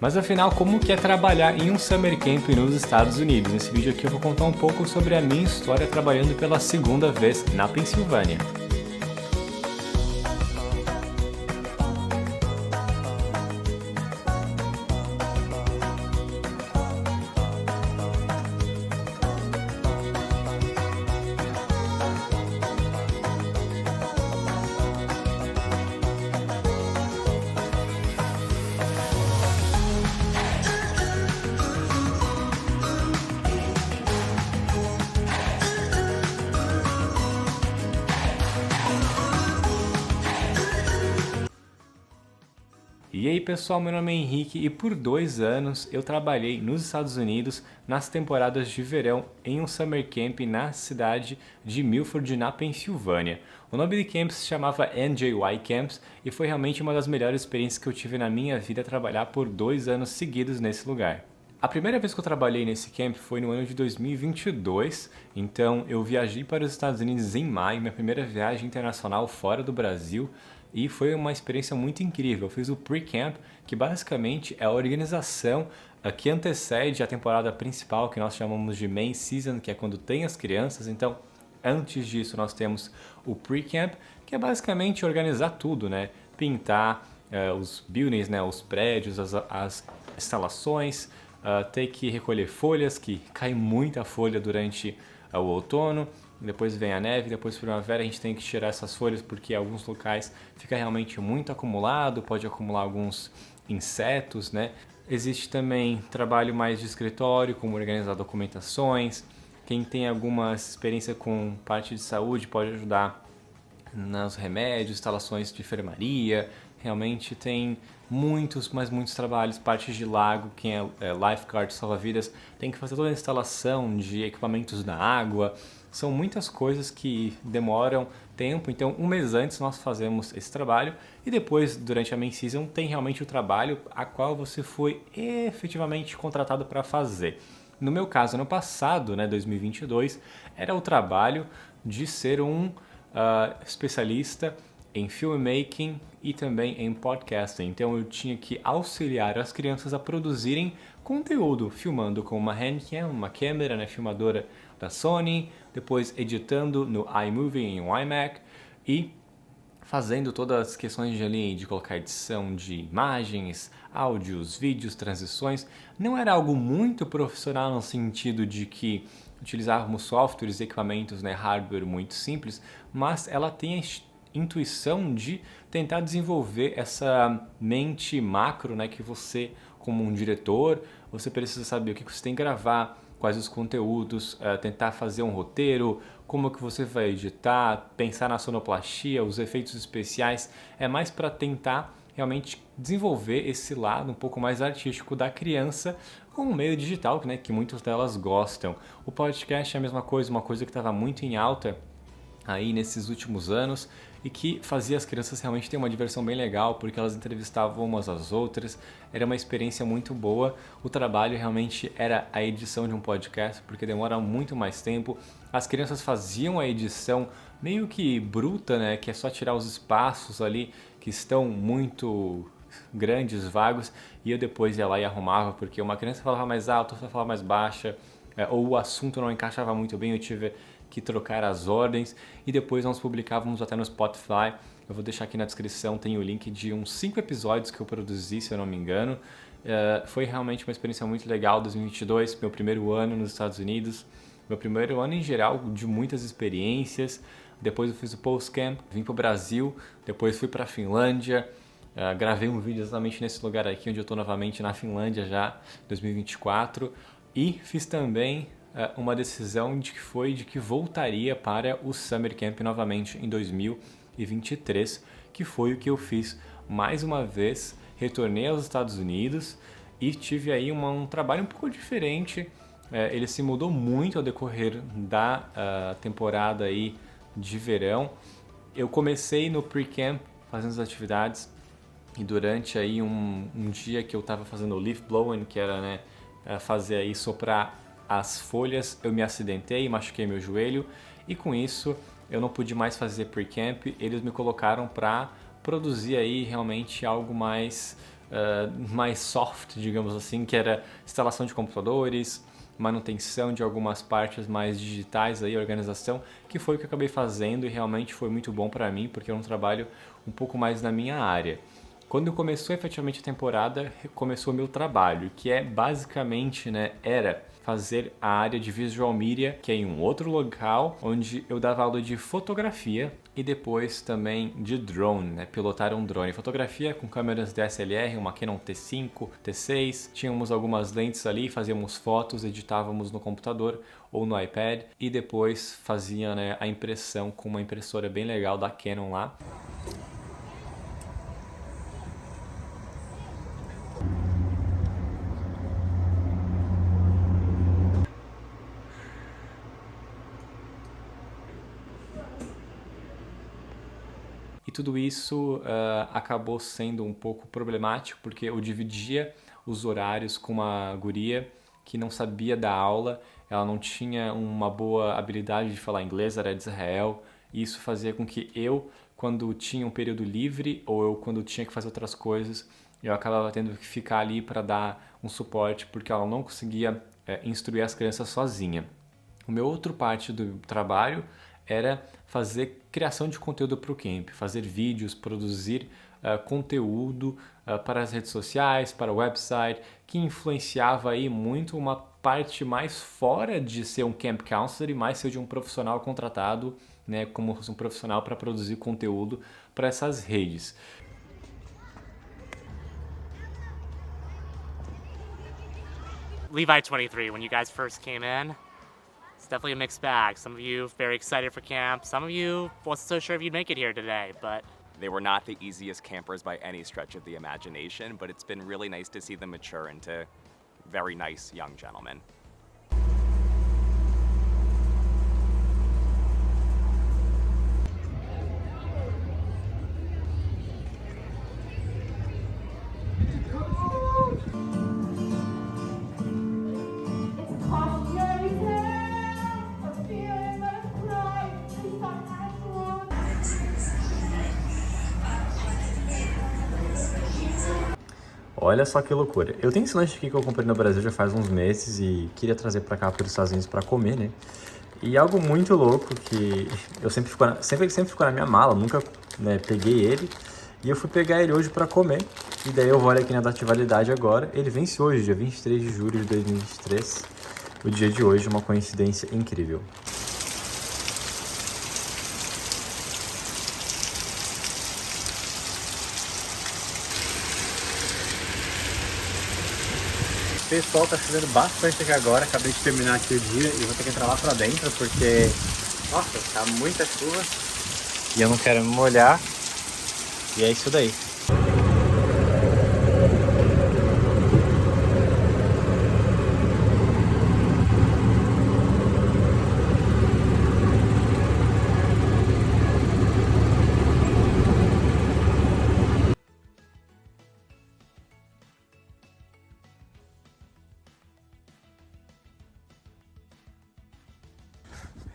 Mas afinal, como que é trabalhar em um Summer Camp nos Estados Unidos? Nesse vídeo aqui eu vou contar um pouco sobre a minha história trabalhando pela segunda vez na Pensilvânia. E aí pessoal, meu nome é Henrique e por 2 anos eu trabalhei nos Estados Unidos nas temporadas de verão em um Summer Camp na cidade de Milford, na Pensilvânia. O nome do camp se chamava NJY Camps e foi realmente uma das melhores experiências que eu tive na minha vida trabalhar por 2 anos seguidos nesse lugar. A primeira vez que eu trabalhei nesse camp foi no ano de 2022, então eu viajei para os Estados Unidos em maio, minha primeira viagem internacional fora do Brasil, e foi uma experiência muito incrível. Eu fiz o pre-camp, que basicamente é a organização que antecede a temporada principal, que nós chamamos de main season, que é quando tem as crianças. Então, antes disso, nós temos o pre-camp, que é basicamente organizar tudo, né? Pintar os buildings, né? Os prédios, as instalações, ter que recolher folhas, que cai muita folha durante o outono. Depois vem a neve, depois primavera a gente tem que tirar essas folhas porque em alguns locais fica realmente muito acumulado, pode acumular alguns insetos, né? Existe também trabalho mais de escritório, como organizar documentações. Quem tem alguma experiência com parte de saúde pode ajudar nos remédios, instalações de enfermaria. Realmente tem muitos, mas muitos trabalhos, partes de lago, quem é lifeguard, salva-vidas, tem que fazer toda a instalação de equipamentos na água. São muitas coisas que demoram tempo, então um mês antes nós fazemos esse trabalho e depois, durante a main season, tem realmente o trabalho a qual você foi efetivamente contratado para fazer. No meu caso, ano passado, né, 2022, era o trabalho de ser um especialista em filmmaking e também em podcasting. Então eu tinha que auxiliar as crianças a produzirem conteúdo, filmando com uma handcam, uma câmera, né, filmadora da Sony, depois editando no iMovie em um iMac e fazendo todas as questões de colocar edição de imagens, áudios, vídeos, transições. Não era algo muito profissional no sentido de que utilizávamos softwares e equipamentos, né, hardware muito simples, mas ela tem a intuição de tentar desenvolver essa mente macro, né, que você, como um diretor, você precisa saber o que você tem que gravar, quais os conteúdos, tentar fazer um roteiro, como que você vai editar, pensar na sonoplastia, os efeitos especiais. É mais para tentar realmente desenvolver esse lado um pouco mais artístico da criança com o meio digital, né, que muitas delas gostam. O podcast é a mesma coisa, uma coisa que estava muito em alta aí nesses últimos anos e que fazia as crianças realmente ter uma diversão bem legal porque elas entrevistavam umas às outras, era uma experiência muito boa. O trabalho realmente era a edição de um podcast porque demora muito mais tempo. As crianças faziam a edição meio que bruta, né, que é só tirar os espaços ali que estão muito grandes, vagos, e eu depois ia lá e arrumava porque uma criança falava mais alto, outra falava mais baixa, ou o assunto não encaixava muito bem, eu tive que trocar as ordens e depois nós publicávamos até no Spotify. Eu vou deixar aqui na descrição, tem o link de uns 5 episódios que eu produzi, se eu não me engano. Foi realmente uma experiência muito legal, 2022, meu primeiro ano nos Estados Unidos, meu primeiro ano em geral de muitas experiências. Depois eu fiz o postcamp, vim para o Brasil, depois fui para a Finlândia, gravei um vídeo exatamente nesse lugar aqui onde eu estou novamente na Finlândia já, 2024, e fiz também uma decisão de que voltaria para o Summer Camp novamente em 2023, que foi o que eu fiz mais uma vez. Retornei aos Estados Unidos e tive aí um trabalho um pouco diferente. Ele se mudou muito ao decorrer da temporada aí de verão. Eu comecei no pre-camp fazendo as atividades e durante aí um dia que eu estava fazendo o leaf blowing, que era, né, fazer aí soprar as folhas, eu me acidentei, machuquei meu joelho e com isso eu não pude mais fazer pre-camp. Eles me colocaram para produzir aí realmente algo mais mais soft, digamos assim, que era instalação de computadores, manutenção de algumas partes mais digitais, aí, organização, que foi o que eu acabei fazendo e realmente foi muito bom para mim, porque é um trabalho um pouco mais na minha área. Quando começou efetivamente a temporada, começou o meu trabalho, que é basicamente, né, era fazer a área de Visual Media, que é em um outro local, onde eu dava aula de fotografia e depois também de drone, né, pilotar um drone. Fotografia com câmeras DSLR, uma Canon T5, T6, tínhamos algumas lentes ali, fazíamos fotos, editávamos no computador ou no iPad e depois fazia, né, a impressão com uma impressora bem legal da Canon lá. E tudo isso acabou sendo um pouco problemático, porque eu dividia os horários com uma guria que não sabia dar aula, ela não tinha uma boa habilidade de falar inglês, era de Israel, e isso fazia com que eu, quando tinha um período livre, ou eu quando tinha que fazer outras coisas, eu acabava tendo que ficar ali para dar um suporte, porque ela não conseguia instruir as crianças sozinha. O meu outro parte do trabalho era fazer criação de conteúdo para o camp, fazer vídeos, produzir conteúdo para as redes sociais, para o website, que influenciava aí muito uma parte mais fora de ser um camp counselor e mais ser de um profissional contratado, né, como um profissional para produzir conteúdo para essas redes. Levi 23, when you guys first came in, it's definitely a mixed bag. Some of you very excited for camp. Some of you wasn't so sure if you'd make it here today, but they were not the easiest campers by any stretch of the imagination, but it's been really nice to see them mature into very nice young gentlemen. Olha só que loucura. Eu tenho esse lanche aqui que eu comprei no Brasil já faz uns meses e queria trazer pra cá para os Estados Unidos pra comer, né? E algo muito louco que eu sempre ficou na minha mala, nunca, né, peguei ele. E eu fui pegar ele hoje pra comer. E daí eu vou olhar aqui na data de validade agora. Ele vence hoje, dia 23 de julho de 2023. O dia de hoje, uma coincidência incrível. Pessoal, tá chovendo bastante aqui agora, acabei de terminar aqui o dia e vou ter que entrar lá pra dentro porque, nossa, tá muita chuva e eu não quero me molhar e é isso daí.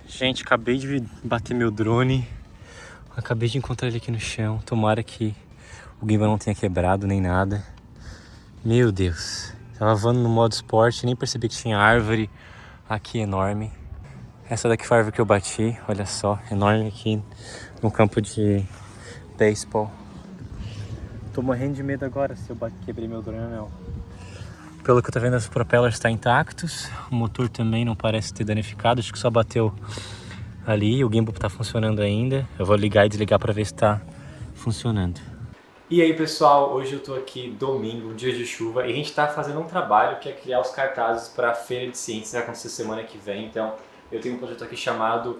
Gente, acabei de bater meu drone, acabei de encontrar ele aqui no chão, tomara que o gimbal não tenha quebrado nem nada. Meu Deus, tava voando no modo esporte, nem percebi que tinha árvore aqui enorme. Essa daqui foi a árvore que eu bati, olha só, enorme aqui no campo de beisebol. Tô morrendo de medo agora se eu quebrei meu drone ou não. Pelo que eu tô vendo, os propellers estão intactos, o motor também não parece ter danificado, acho que só bateu ali, o gimbal tá funcionando ainda. Eu vou ligar e desligar para ver se tá funcionando. E aí pessoal, hoje eu tô aqui domingo, um dia de chuva, e a gente tá fazendo um trabalho que é criar os cartazes para a Feira de Ciências, que vai acontecer semana que vem. Então eu tenho um projeto aqui chamado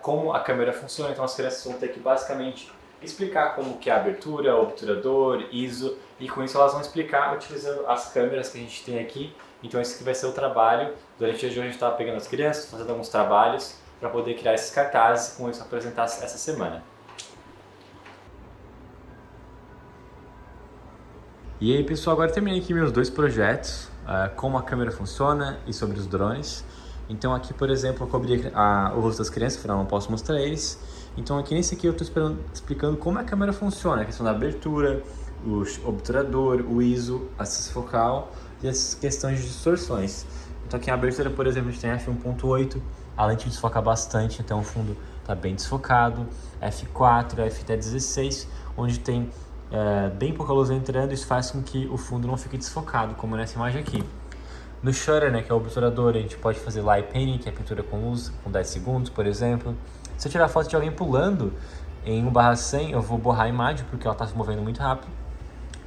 Como a Câmera Funciona, então as crianças vão ter que basicamente explicar como que é a abertura, obturador, ISO, e com isso elas vão explicar utilizando as câmeras que a gente tem aqui. Então esse aqui vai ser o trabalho. Durante o dia de hoje a gente estava pegando as crianças, fazendo alguns trabalhos para poder criar esses cartazes e com isso apresentar essa semana. E aí pessoal, agora terminei aqui meus dois projetos, como a câmera funciona e sobre os drones. Então aqui, por exemplo, eu cobri o rosto das crianças, afinal não posso mostrar eles. Então aqui nesse aqui eu estou explicando como a câmera funciona, a questão da abertura, o obturador, o ISO, a assistência focal e as questões de distorções. Então aqui em abertura, por exemplo, a gente tem f1.8, a lente desfoca bastante, então o fundo está bem desfocado, f4, f16, onde tem bem pouca luz entrando, isso faz com que o fundo não fique desfocado, como nessa imagem aqui. No shutter, né, que é o obturador, a gente pode fazer light painting, que é pintura com luz, com 10 segundos, por exemplo. Se eu tirar foto de alguém pulando em 1/100, eu vou borrar a imagem, porque ela está se movendo muito rápido.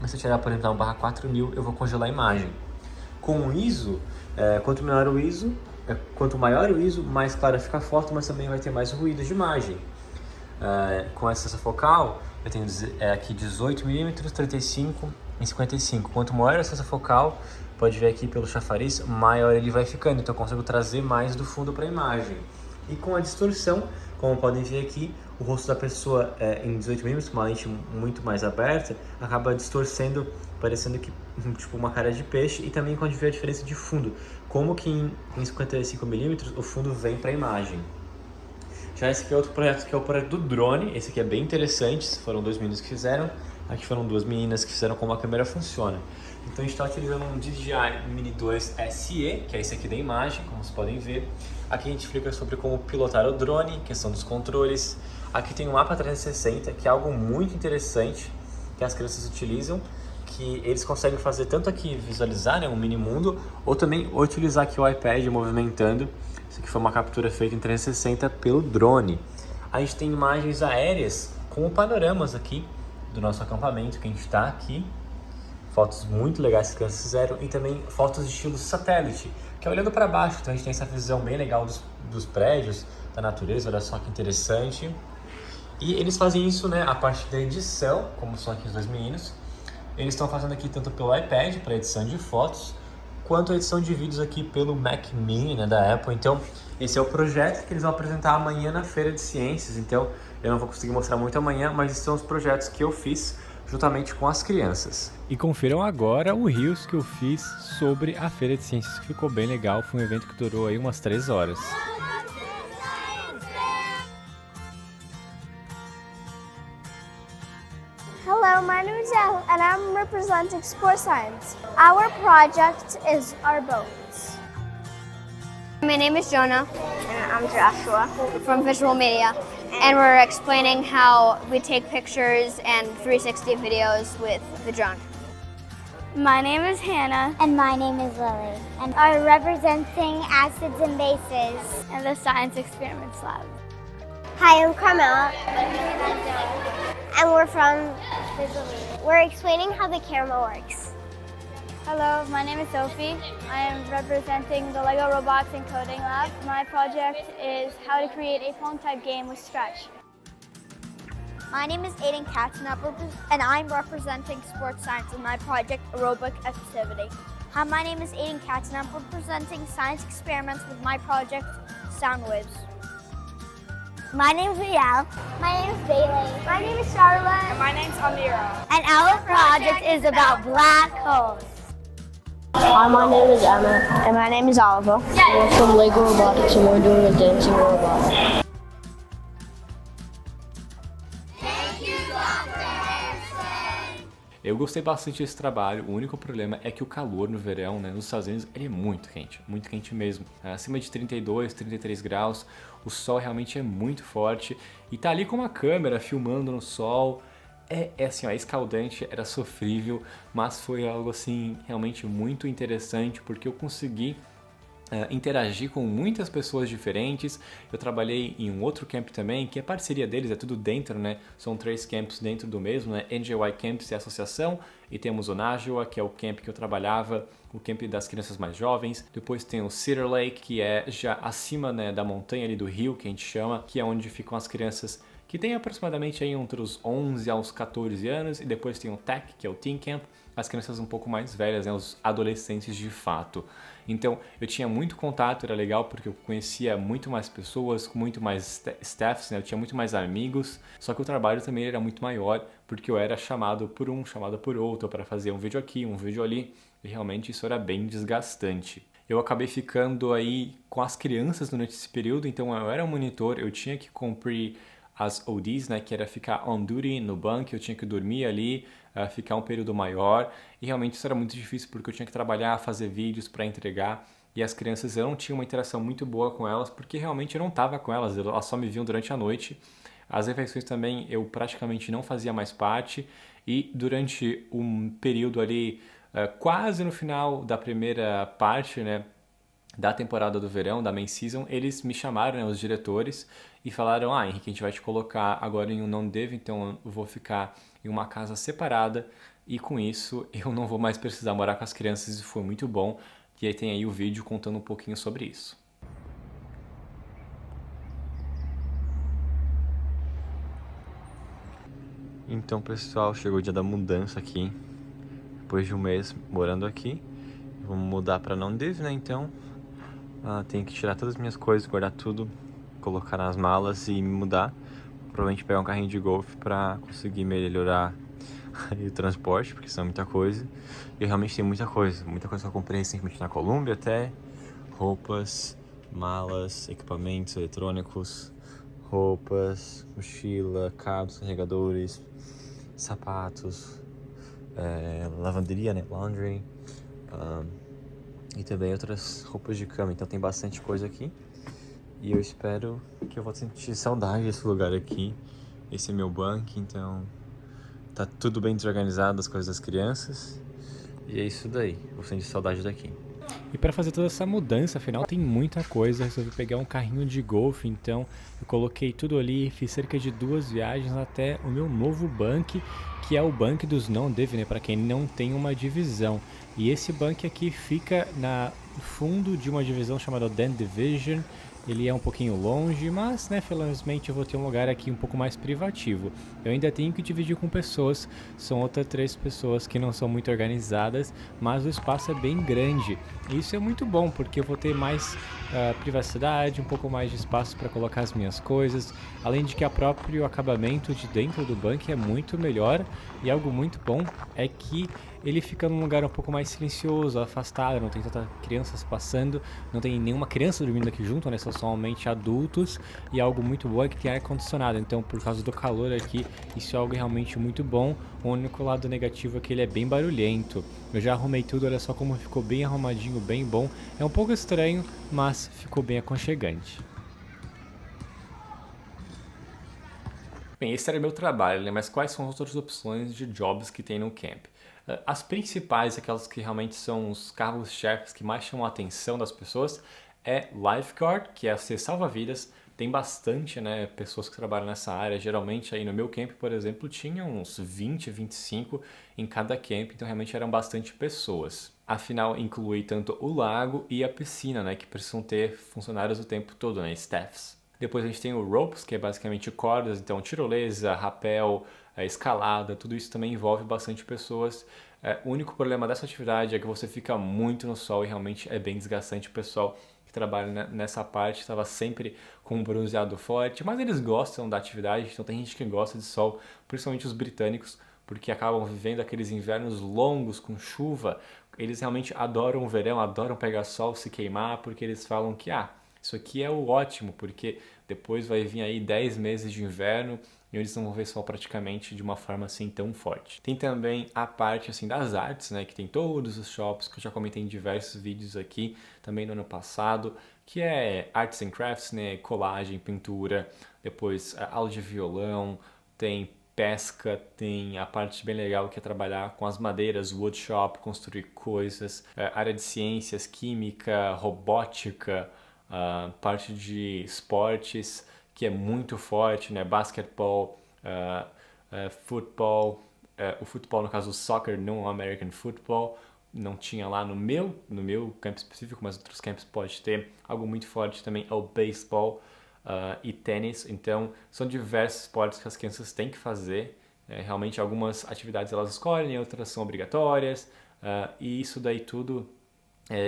Mas se eu tirar, por exemplo, 1/4000, eu vou congelar a imagem. Com o ISO, quanto maior o ISO, mais clara fica a foto, mas também vai ter mais ruído de imagem. Com a assistência focal, eu tenho aqui 18mm, 35 e 55. Quanto maior a assistência focal, pode ver aqui pelo chafariz, maior ele vai ficando, então eu consigo trazer mais do fundo para a imagem. E com a distorção, como podem ver aqui, o rosto da pessoa em 18mm, com uma lente muito mais aberta, acaba distorcendo, parecendo que tipo uma cara de peixe, e também pode ver a diferença de fundo, como que em 55mm o fundo vem para a imagem. Já esse aqui é outro projeto, que é o projeto do drone. Esse aqui é bem interessante, foram 2 meninos que fizeram, aqui foram 2 meninas que fizeram como a câmera funciona. Então a gente está utilizando um DJI Mini 2 SE, que é esse aqui da imagem, como vocês podem ver. Aqui a gente explica sobre como pilotar o drone, questão dos controles. Aqui tem um mapa 360, que é algo muito interessante, que as crianças utilizam, que eles conseguem fazer tanto aqui visualizar, né, um mini mundo, ou também utilizar aqui o iPad movimentando. Isso aqui foi uma captura feita em 360 pelo drone. A gente tem imagens aéreas com panoramas aqui do nosso acampamento, que a gente está aqui. Fotos muito legais que as crianças fizeram, e também fotos de estilo satélite, que é olhando para baixo. Então a gente tem essa visão bem legal dos prédios, da natureza, olha só que interessante. E eles fazem isso, né, a parte da edição, como são aqui os 2 meninos. Eles estão fazendo aqui tanto pelo iPad, para edição de fotos, quanto a edição de vídeos aqui pelo Mac Mini, né, da Apple. Então, esse é o projeto que eles vão apresentar amanhã na Feira de Ciências. Então, eu não vou conseguir mostrar muito amanhã, mas esses são os projetos que eu fiz juntamente com as crianças. E confiram agora o Reels que eu fiz sobre a Feira de Ciências, que ficou bem legal. Foi um evento que durou aí umas 3 horas. Hello, my name is Elle, and I'm representing Sport Science. Our project is our boats. My name is Jonah. And I'm Joshua from Visual Media. And we're explaining how we take pictures and 360 videos with the drone. My name is Hannah. And my name is Lily. And are representing acids and bases. In the Science Experiments Lab. Hi, I'm Carmela. And we're from Visual Media. We're explaining how the camera works. Hello, my name is Sophie. I am representing the LEGO Robotics and Coding Lab. My project is how to create a Pong-type game with Stretch. My name is Aiden Katz, and I'm representing Sports Science in my project, Aerobic Activity. Hi, my name is Aiden Katz, and I'm representing Science Experiments with my project, Sound Waves. My name is Rial. My name is Bailey. My name is Charlotte. And my name's Amira. And our project is about black holes. Hi, my name is Emma. And my name is Oliver. We're from LEGO Robotics and we're doing a dancing robot. Eu gostei bastante desse trabalho. O único problema é que o calor no verão, né, nos Estados Unidos, ele é muito quente mesmo. Acima de 32, 33 graus, o sol realmente é muito forte. E tá ali com uma câmera filmando no sol, é assim, ó, escaldante, era sofrível, mas foi algo assim realmente muito interessante, porque eu consegui interagir com muitas pessoas diferentes. Eu trabalhei em um outro camp também, que é parceria deles, é tudo dentro, né? São 3 camps dentro do mesmo, né? NJY Camps é a associação, e temos o Najwa, que é o camp que eu trabalhava, o camp das crianças mais jovens. Depois tem o Cedar Lake, que é já acima, né, da montanha ali do rio, que a gente chama, que é onde ficam as crianças que tem aproximadamente aí entre os 11 aos 14 anos, e depois tem o Tech, que é o Teen Camp, as crianças um pouco mais velhas, né, os adolescentes de fato. Então eu tinha muito contato, era legal porque eu conhecia muito mais pessoas, com muito mais staffs, né, eu tinha muito mais amigos, só que o trabalho também era muito maior, porque eu era chamado por um, chamado por outro, para fazer um vídeo aqui, um vídeo ali, e realmente isso era bem desgastante. Eu acabei ficando aí com as crianças durante esse período, então eu era um monitor, eu tinha que cumprir as ODs, né, que era ficar on duty no banco, eu tinha que dormir ali, ficar um período maior, e realmente isso era muito difícil porque eu tinha que trabalhar, fazer vídeos para entregar, e as crianças, eu não tinha uma interação muito boa com elas porque realmente eu não estava com elas, elas só me viam durante a noite. As refeições também eu praticamente não fazia mais parte, e durante um período ali, quase no final da primeira parte, né, da temporada do verão, da main season, eles me chamaram, né, os diretores, e falaram: Henrique, a gente vai te colocar agora em um não-dev, então eu vou ficar em uma casa separada, e com isso eu não vou mais precisar morar com as crianças, e foi muito bom. E aí tem aí o vídeo contando um pouquinho sobre isso. Então, pessoal, chegou o dia da mudança aqui. Depois de um mês morando aqui, vamos mudar para não-dev, né? Então, tenho que tirar todas as minhas coisas, guardar tudo, colocar nas malas e me mudar. Provavelmente pegar um carrinho de golfe para conseguir melhorar o transporte, porque são muita coisa. E realmente tem muita coisa que eu comprei recentemente na Colômbia até. Roupas, malas, equipamentos eletrônicos, roupas, mochila, cabos, carregadores, sapatos, lavanderia, né, laundry, e também outras roupas de cama. Então tem bastante coisa aqui, e eu espero que eu vou sentir saudade desse lugar aqui. Esse é meu bunker, então tá tudo bem desorganizado, as coisas das crianças, e é isso daí, vou sentir saudade daqui. E para fazer toda essa mudança, afinal tem muita coisa, resolvi pegar um carrinho de golfe, então eu coloquei tudo ali, fiz cerca de 2 viagens até o meu novo bunker, que é o bunker dos não-dev, né, para quem não tem uma divisão. E esse bunker aqui fica no fundo de uma divisão chamada Den Division. Ele é um pouquinho longe, mas, né, felizmente eu vou ter um lugar aqui um pouco mais privativo. Eu ainda tenho que dividir com pessoas, são outras 3 pessoas que não são muito organizadas, mas o espaço é bem grande. E isso é muito bom, porque eu vou ter mais privacidade, um pouco mais de espaço para colocar as minhas coisas, além de que o próprio acabamento de dentro do bunker é muito melhor, e algo muito bom é que ele fica num lugar um pouco mais silencioso, afastado, não tem tantas crianças passando, não tem nenhuma criança dormindo aqui junto, né, são somente adultos, e algo muito bom é que tem ar-condicionado, então por causa do calor aqui, isso é algo realmente muito bom. O único lado negativo é que ele é bem barulhento. Eu já arrumei tudo, olha só como ficou bem arrumadinho, bem bom. É um pouco estranho, mas ficou bem aconchegante. Bem, esse era meu trabalho, né? Mas quais são as outras opções de jobs que tem no camp? As principais, aquelas que realmente são os carros-chefes que mais chamam a atenção das pessoas, é lifeguard, que é ser salva-vidas. Tem bastante, né, pessoas que trabalham nessa área. Geralmente aí no meu camp, por exemplo, tinha uns 20, 25 em cada camp, então realmente eram bastante pessoas. Afinal, inclui tanto o lago e a piscina, né, que precisam ter funcionários o tempo todo, né, staffs. Depois a gente tem o ropes, que é basicamente cordas, então tirolesa, rapel, escalada, tudo isso também envolve bastante pessoas. O único problema dessa atividade é que você fica muito no sol e realmente é bem desgastante. O pessoal que trabalha nessa parte estava sempre com um bronzeado forte, mas eles gostam da atividade, então tem gente que gosta de sol, principalmente os britânicos, porque acabam vivendo aqueles invernos longos com chuva. Eles realmente adoram o verão, adoram pegar sol, se queimar, porque eles falam que isso aqui é o ótimo, porque depois vai vir aí 10 meses de inverno e eles não vão ver sol praticamente de uma forma assim tão forte. Tem também a parte assim das artes, né, que tem todos os shops, que eu já comentei em diversos vídeos aqui, também no ano passado, que é arts and crafts, né, colagem, pintura, depois aula de violão, tem pesca, tem a parte bem legal que é trabalhar com as madeiras, woodshop, construir coisas, área de ciências, química, robótica, parte de esportes, que é muito forte, né? Basquetebol, futebol, o futebol, no caso o soccer, não o American Football, não tinha lá no meu campo específico, mas outros campos pode ter. Algo muito forte também é o beisebol e tênis. Então são diversos esportes que as crianças têm que fazer. Realmente algumas atividades elas escolhem, outras são obrigatórias, e isso daí tudo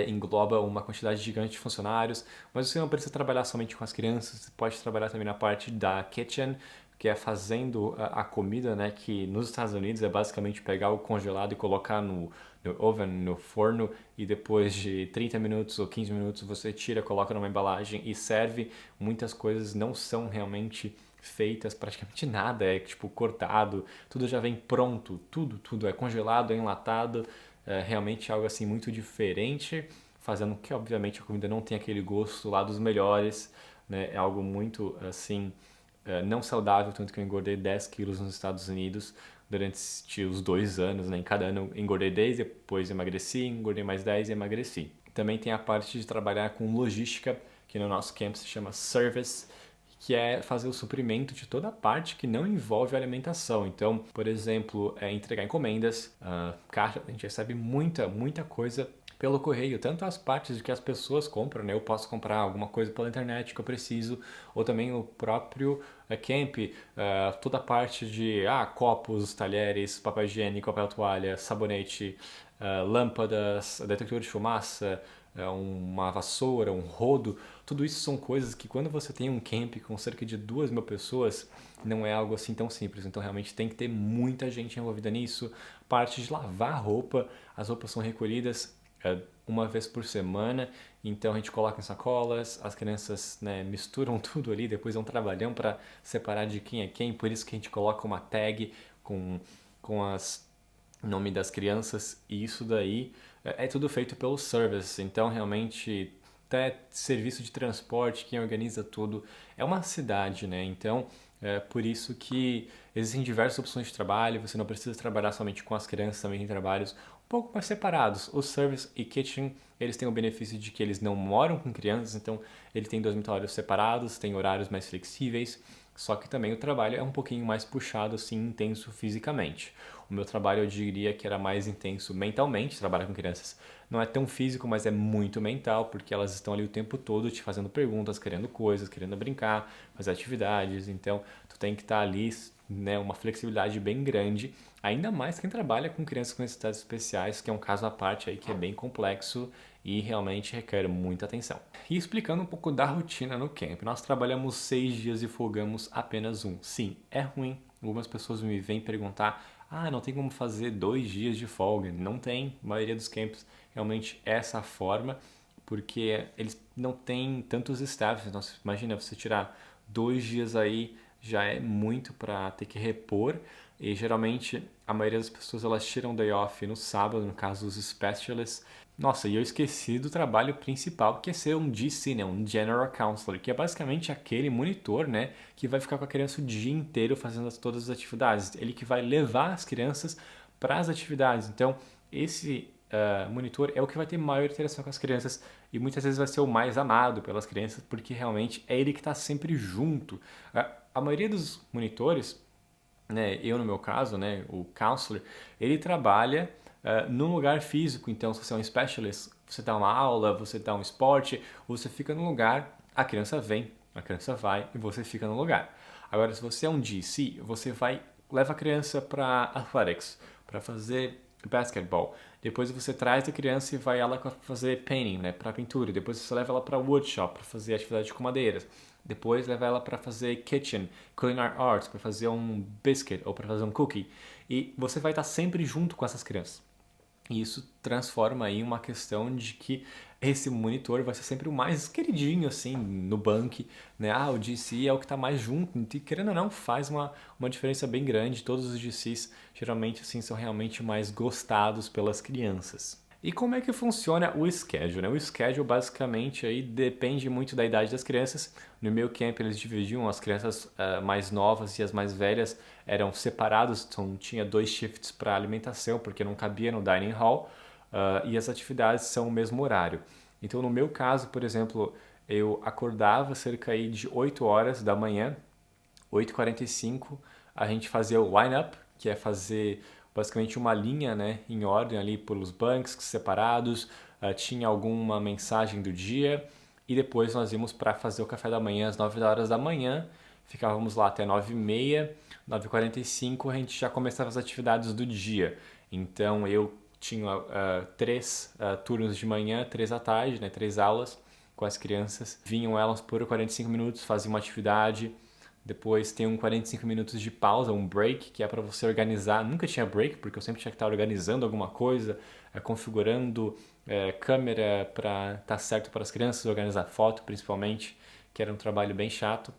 engloba uma quantidade gigante de funcionários, mas você não precisa trabalhar somente com as crianças, você pode trabalhar também na parte da kitchen, que é fazendo a comida, né, que nos Estados Unidos é basicamente pegar o congelado e colocar no oven, no forno, e depois de 30 minutos ou 15 minutos você tira, coloca numa embalagem e serve. Muitas coisas não são realmente feitas, praticamente nada é tipo cortado, tudo já vem pronto, tudo é congelado, é enlatado, é realmente algo assim muito diferente, fazendo que obviamente a comida não tenha aquele gosto lá dos melhores, né? É algo muito assim não saudável, tanto que eu engordei 10 quilos nos Estados Unidos durante os 2 anos, né? Em cada ano eu engordei 10, depois emagreci, engordei mais 10 e emagreci. Também tem a parte de trabalhar com logística, que no nosso camp se chama Service, que é fazer o suprimento de toda a parte que não envolve alimentação. Então, por exemplo, entregar encomendas, caixa, a gente recebe muita coisa pelo correio, tanto as partes de que as pessoas compram, né? Eu posso comprar alguma coisa pela internet que eu preciso, ou também o próprio camp, toda a parte de copos, talheres, papel higiênico, papel toalha, sabonete, lâmpadas, detector de fumaça, uma vassoura, um rodo, tudo isso são coisas que quando você tem um camp com cerca de 2.000 pessoas, não é algo assim tão simples, então realmente tem que ter muita gente envolvida nisso. Parte de lavar roupa, as roupas são recolhidas uma vez por semana, então a gente coloca em sacolas, as crianças, né, misturam tudo ali, depois é um trabalhão para separar de quem é quem, por isso que a gente coloca uma tag com as nome das crianças, e isso daí é tudo feito pelo service, então realmente até serviço de transporte, quem organiza tudo é uma cidade, né? Então é por isso que existem diversas opções de trabalho, você não precisa trabalhar somente com as crianças, também tem trabalhos um pouco mais separados. O service e kitchen, eles têm o benefício de que eles não moram com crianças, então ele tem dormitórios separados, tem horários mais flexíveis, só que também o trabalho é um pouquinho mais puxado, assim, intenso fisicamente. O meu trabalho eu diria que era mais intenso mentalmente, trabalhar com crianças não é tão físico, mas é muito mental, porque elas estão ali o tempo todo te fazendo perguntas, querendo coisas, querendo brincar, fazer atividades, então tu tem que estar ali, né, uma flexibilidade bem grande, ainda mais quem trabalha com crianças com necessidades especiais, que é um caso à parte aí que é bem complexo e realmente requer muita atenção. E explicando um pouco da rotina no camp, nós trabalhamos 6 dias e folgamos apenas um. Sim, é ruim. Algumas pessoas me vêm perguntar, não tem como fazer 2 dias de folga. Não tem, a maioria dos camps realmente é essa forma, porque eles não têm tantos staffs. Nossa, imagina você tirar 2 dias aí, já é muito para ter que repor, e geralmente a maioria das pessoas elas tiram day off no sábado, no caso os specialists. Nossa, e eu esqueci do trabalho principal, que é ser um GC, né? Um General Counselor, que é basicamente aquele monitor, né, que vai ficar com a criança o dia inteiro fazendo todas as atividades. Ele que vai levar as crianças para as atividades. Então, esse monitor é o que vai ter maior interação com as crianças e muitas vezes vai ser o mais amado pelas crianças, porque realmente é ele que está sempre junto. A maioria dos monitores, né, eu no meu caso, né, o counselor, ele trabalha num lugar físico. Então, se você é um specialist, você dá uma aula, você dá um esporte, você fica no lugar, a criança vem, a criança vai e você fica no lugar. Agora, se você é um GC, você leva a criança para athletics, para fazer basketball. Depois você traz a criança e vai ela fazer painting, né, para pintura. Depois você leva ela para woodshop, para fazer atividade com madeiras. Depois leva ela para fazer kitchen, culinary arts, para fazer um biscuit ou para fazer um cookie. E você vai estar sempre junto com essas crianças. E isso transforma aí uma questão de que esse monitor vai ser sempre o mais queridinho, assim, no bunkie, né? O GC é o que está mais junto, e querendo ou não, faz uma diferença bem grande. Todos os GCs, geralmente, assim, são realmente mais gostados pelas crianças. E como é que funciona o schedule, né? O schedule basicamente aí depende muito da idade das crianças. No meu camp eles dividiam as crianças mais novas e as mais velhas eram separados, então tinha 2 shifts para alimentação porque não cabia no dining hall, e as atividades são o mesmo horário. Então no meu caso, por exemplo, eu acordava cerca aí de 8 horas da manhã, 8h45 a gente fazia o line-up, que é fazer basicamente uma linha, né, em ordem ali pelos bunks separados, tinha alguma mensagem do dia e depois nós íamos para fazer o café da manhã às 9 horas da manhã, ficávamos lá até 9h30, 9h45 a gente já começava as atividades do dia. Então eu tinha 3 turnos de manhã, 3 à tarde, né, 3 aulas com as crianças, vinham elas por 45 minutos, faziam uma atividade. Depois tem 45 minutos de pausa, um break, que é para você organizar. Nunca tinha break, porque eu sempre tinha que estar organizando alguma coisa, configurando câmera para estar certo para as crianças, organizar foto principalmente, que era um trabalho bem chato.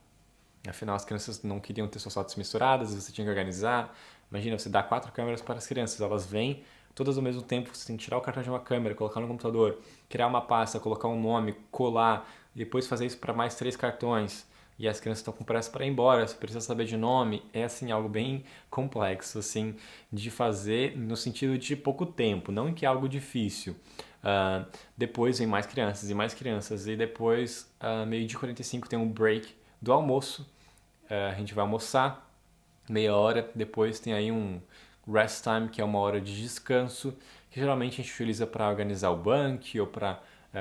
Afinal, as crianças não queriam ter suas fotos misturadas, você tinha que organizar. Imagina, você dá 4 câmeras para as crianças, elas vêm todas ao mesmo tempo, você tem que tirar o cartão de uma câmera, colocar no computador, criar uma pasta, colocar um nome, colar, e depois fazer isso para mais 3 cartões. E as crianças estão com pressa para ir embora, você precisa saber de nome. É, assim, algo bem complexo, assim, de fazer no sentido de pouco tempo, não que é algo difícil. Depois vem mais crianças e mais crianças, e depois, meio-dia e 45, tem um break do almoço. A gente vai almoçar, meia hora, depois tem aí um rest time, que é uma hora de descanso, que geralmente a gente utiliza para organizar o bunkie ou para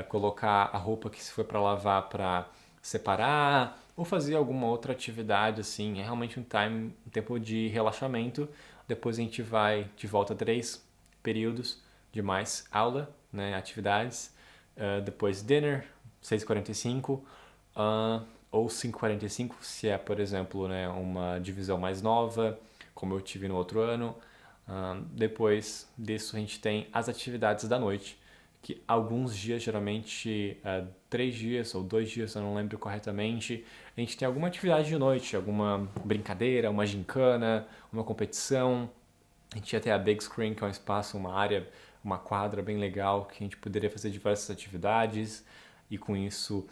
colocar a roupa que se foi para lavar para separar, ou fazer alguma outra atividade, assim. É realmente um tempo de relaxamento. Depois a gente vai de volta a 3 períodos de mais aula, né, atividades. Depois dinner, 6h45, ou 5h45, se é, por exemplo, né, uma divisão mais nova, como eu tive no outro ano. Depois disso a gente tem as atividades da noite, que alguns dias, geralmente 3 dias ou 2 dias, eu não lembro corretamente, a gente tem alguma atividade de noite, alguma brincadeira, uma gincana, uma competição. A gente ia ter a Big Screen, que é um espaço, uma área, uma quadra bem legal, que a gente poderia fazer diversas atividades, e com isso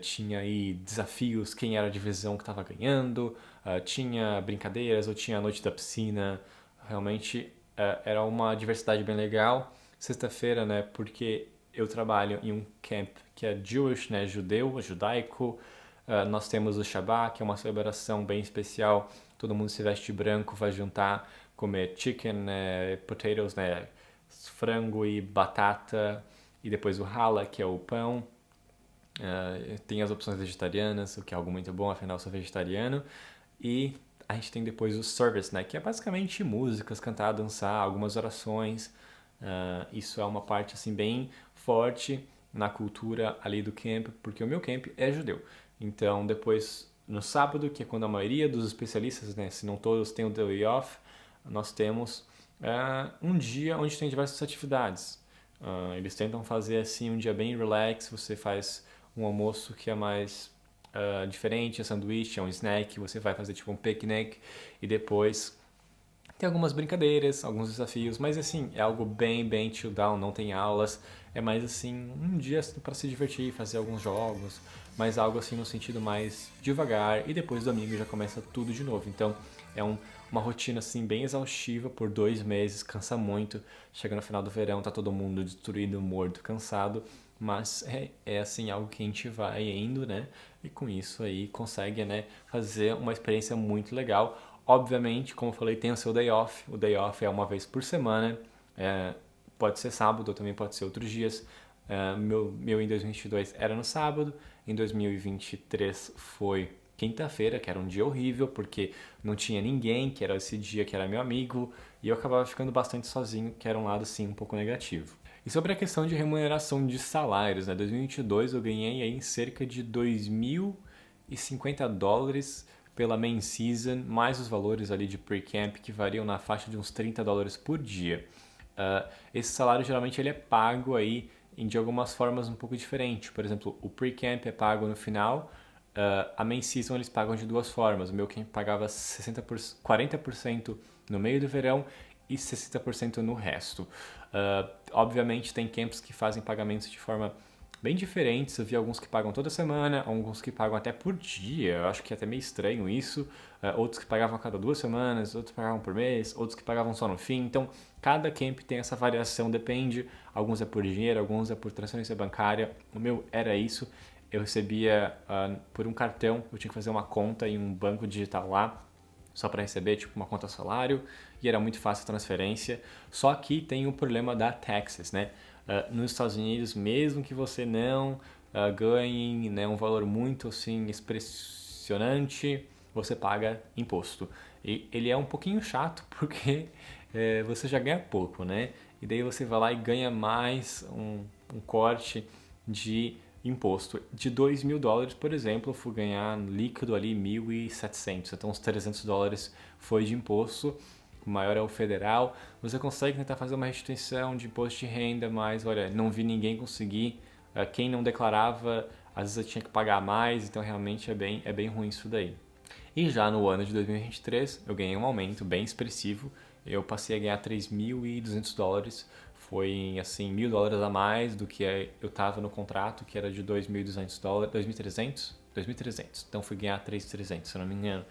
tinha aí desafios, quem era a divisão que estava ganhando, tinha brincadeiras, ou tinha a noite da piscina. Realmente era uma diversidade bem legal. Sexta-feira, né, porque eu trabalho em um camp que é Jewish, né, judaico, nós temos o Shabbat, que é uma celebração bem especial. Todo mundo se veste de branco, vai juntar, comer chicken, potatoes, né, frango e batata, e depois o challah, que é o pão. Tem as opções vegetarianas, o que é algo muito bom, afinal eu sou vegetariano. E a gente tem depois o service, né, que é basicamente músicas, cantar, dançar, algumas orações. Isso é uma parte assim bem forte na cultura ali do camp, porque o meu camp é judeu. Então depois, no sábado, que é quando a maioria dos especialistas, né, se não todos, tem o day off, nós temos um dia onde tem diversas atividades. Eles tentam fazer assim um dia bem relax. Você faz um almoço que é mais diferente, é sanduíche, é um snack, você vai fazer tipo um picnic, e depois tem algumas brincadeiras, alguns desafios, mas assim, é algo bem chill down, não tem aulas, é mais assim, um dia para se divertir, fazer alguns jogos, mas algo assim no sentido mais devagar, e depois domingo já começa tudo de novo. Então é uma rotina assim bem exaustiva por 2 meses, cansa muito. Chega no final do verão, tá todo mundo destruído, morto, cansado, mas é assim algo que a gente vai indo, né? E com isso aí consegue, né, fazer uma experiência muito legal. Obviamente, como eu falei, tem o seu day off. O day off é uma vez por semana. Pode ser sábado, ou também pode ser outros dias. Meu em 2022 era no sábado. Em 2023 foi quinta-feira, que era um dia horrível, porque não tinha ninguém, que era esse dia que era meu amigo, e eu acabava ficando bastante sozinho, que era um lado, sim, um pouco negativo. E sobre a questão de remuneração de salários, né? 2022 eu ganhei aí cerca de $2.050 pela main season, mais os valores ali de pre-camp, que variam na faixa de uns $30 por dia. Esse salário geralmente ele é pago aí de algumas formas um pouco diferentes. Por exemplo, o pre-camp é pago no final, a main season eles pagam de 2 formas. O meu camp pagava 40% no meio do verão e 60% no resto. Obviamente tem camps que fazem pagamentos de forma bem diferentes. Eu vi alguns que pagam toda semana, alguns que pagam até por dia. Eu acho que é até meio estranho isso. Outros que pagavam a cada 2 semanas, outros que pagavam por mês, outros que pagavam só no fim. Então, cada camp tem essa variação, depende. Alguns é por dinheiro, alguns é por transferência bancária. O meu era isso. Eu recebia por um cartão, eu tinha que fazer uma conta em um banco digital lá, só para receber tipo uma conta salário, e era muito fácil a transferência. Só que tem o problema da taxes, né? Nos Estados Unidos, mesmo que você não ganhe, né, um valor muito assim expressionante, você paga imposto. E ele é um pouquinho chato porque você já ganha pouco, né? E daí você vai lá e ganha mais um corte de imposto. De $2.000, por exemplo, eu fui ganhar líquido ali 1.700, então uns $300 foi de imposto. O maior é o federal. Você consegue tentar fazer uma restituição de imposto de renda, mas olha, não vi ninguém conseguir. Quem não declarava, às vezes eu tinha que pagar mais, então realmente é bem ruim isso daí. E já no ano de 2023 eu ganhei um aumento bem expressivo, eu passei a ganhar $3.200, foi assim $1.000 a mais do que eu estava no contrato, que era de $2.200, $2.300, então fui ganhar $3.300, se eu não me engano.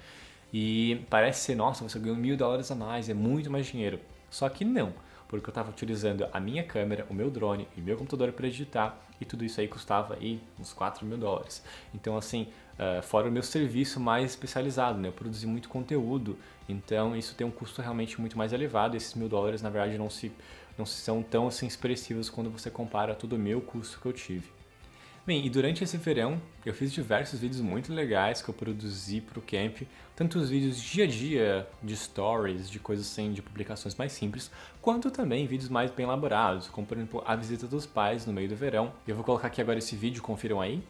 E parece ser, nossa, você ganhou $1.000 a mais, é muito mais dinheiro. Só que não, porque eu estava utilizando a minha câmera, o meu drone e meu computador para editar, e tudo isso aí custava aí uns $4.000. Então assim, fora o meu serviço mais especializado, né? Eu produzi muito conteúdo, então isso tem um custo realmente muito mais elevado. Esses $1.000 na verdade não são tão assim expressivos quando você compara todo o meu custo que eu tive. Bem, e durante esse verão eu fiz diversos vídeos muito legais que eu produzi para o camp, tanto os vídeos dia a dia, de stories, de coisas assim, de publicações mais simples, quanto também vídeos mais bem elaborados, como por exemplo a visita dos pais no meio do verão. Eu vou colocar aqui agora esse vídeo, confiram aí.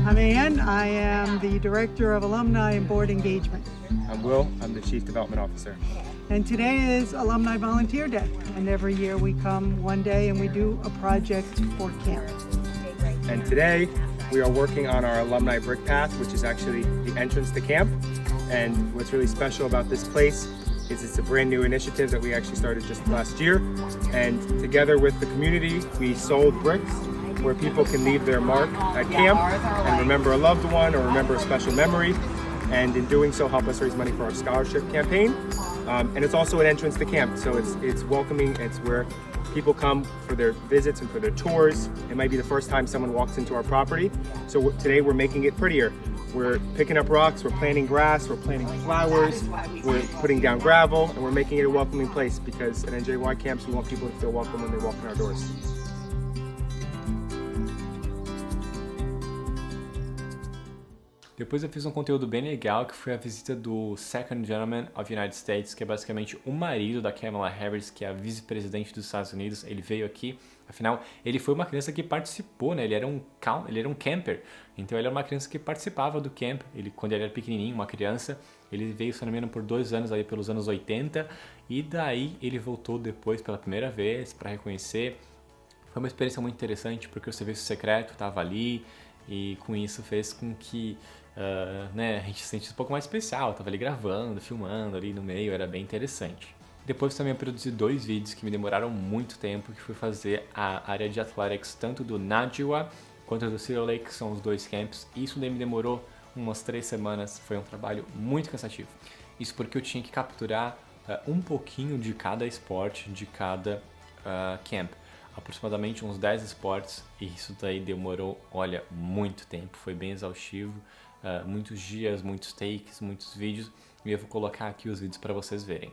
I'm Ann. I am the Director of Alumni and Board Engagement. I'm Will. I'm the Chief Development Officer. And today is Alumni Volunteer Day. And every year we come one day and we do a project for camp. And today we are working on our Alumni Brick Path, which is actually the entrance to camp. And what's really special about this place is it's a brand new initiative that we actually started just last year. And together with the community, we sold bricks where people can leave their mark at camp and remember a loved one or remember a special memory, and in doing so help us raise money for our scholarship campaign. And it's also an entrance to camp, so it's welcoming. It's where people come for their visits and for their tours. It might be the first time someone walks into our property, so today we're making it prettier. We're picking up rocks, we're planting grass, we're planting flowers, we're putting down gravel, and we're making it a welcoming place, because at NJY camps we want people to feel welcome when they walk in our doors. Depois eu fiz um conteúdo bem legal, que foi a visita do Second Gentleman of the United States, que é basicamente o marido da Kamala Harris, que é a vice-presidente dos Estados Unidos. Ele veio aqui, afinal, ele foi uma criança que participou, né? Ele era um camper, então ele era uma criança que participava do camp. Quando ele era pequenininho, uma criança, ele veio, se não me engano, por 2 anos, aí pelos anos 80, e daí ele voltou depois pela primeira vez para reconhecer. Foi uma experiência muito interessante, porque o serviço secreto estava ali, e com isso fez com que a gente se sentisse um pouco mais especial. Eu tava ali gravando, filmando ali no meio, era bem interessante. Depois também eu produzi 2 vídeos que me demoraram muito tempo, que foi fazer a área de athletics tanto do Najwa quanto do Cedar Lake, que são os 2 camps. Isso daí me demorou umas 3 semanas, foi um trabalho muito cansativo. Isso porque eu tinha que capturar um pouquinho de cada esporte, de cada camp. Aproximadamente uns 10 esportes, e isso daí demorou, olha, muito tempo, foi bem exaustivo, muitos dias, muitos takes, muitos vídeos, e eu vou colocar aqui os vídeos para vocês verem.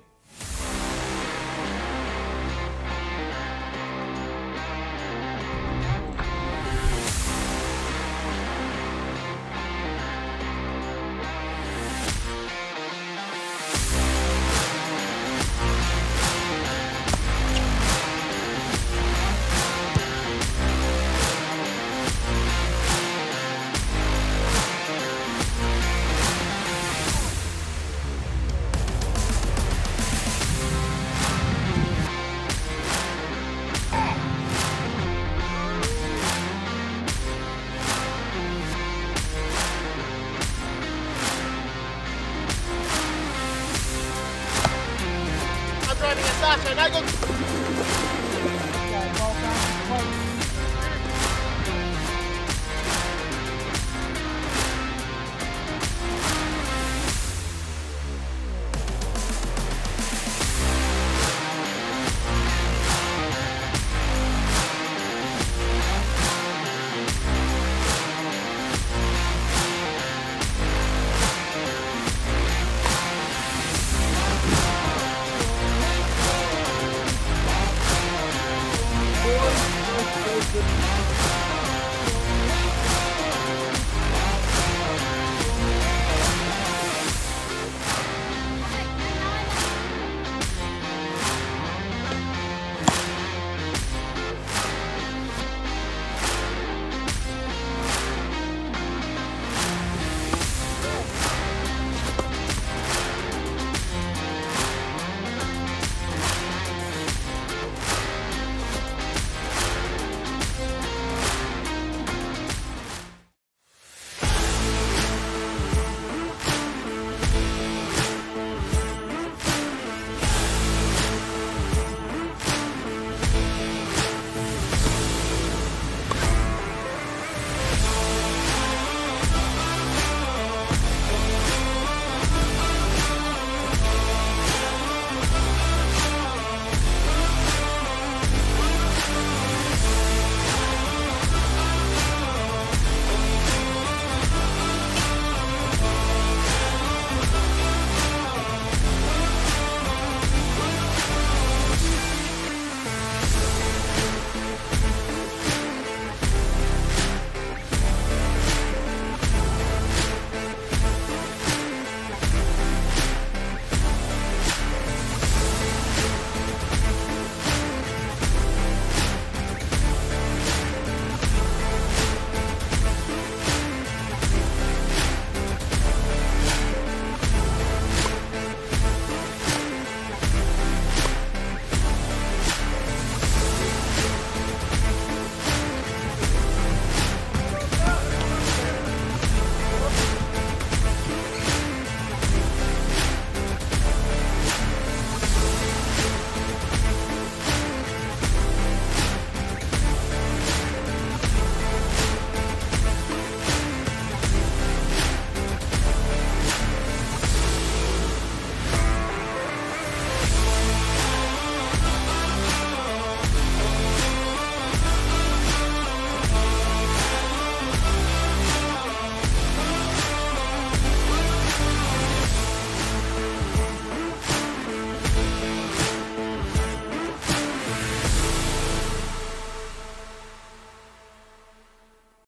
I go